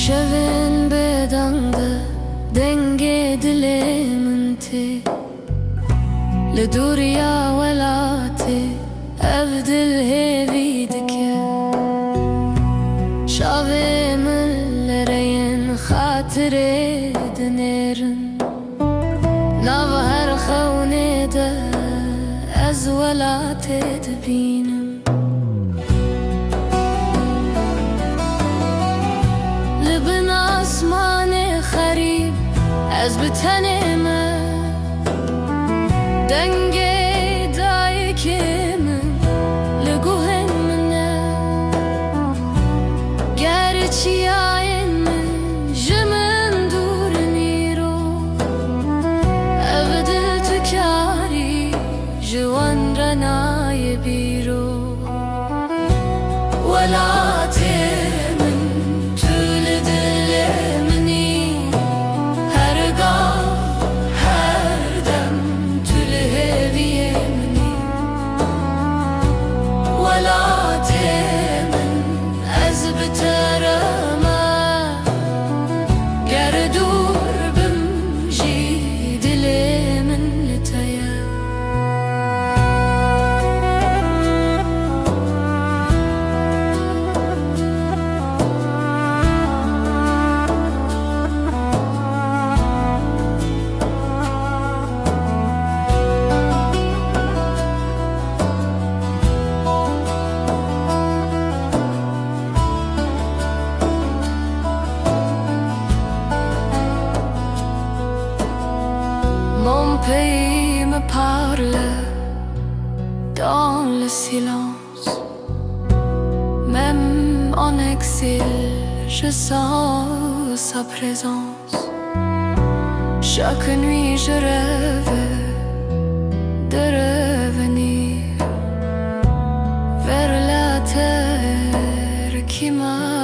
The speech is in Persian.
شوین بدانده دنگ دل منتی لدوریا ولاتی ابدل هیویدک شاوی من لرین خاطر دنیرن ناو هر خونه ده از ولاتی دبینم لبن آسمان خریب از بتنم دنگ دای که من لگوهن منه گرچی آین من جمن دور نیرو ابدل تو کاری جوان رنای بیرو ولاتی Mon pays me parle dans le silence. Même en exil, je sens sa présence. Chaque nuit, je rêve de revenir vers la terre qui m'a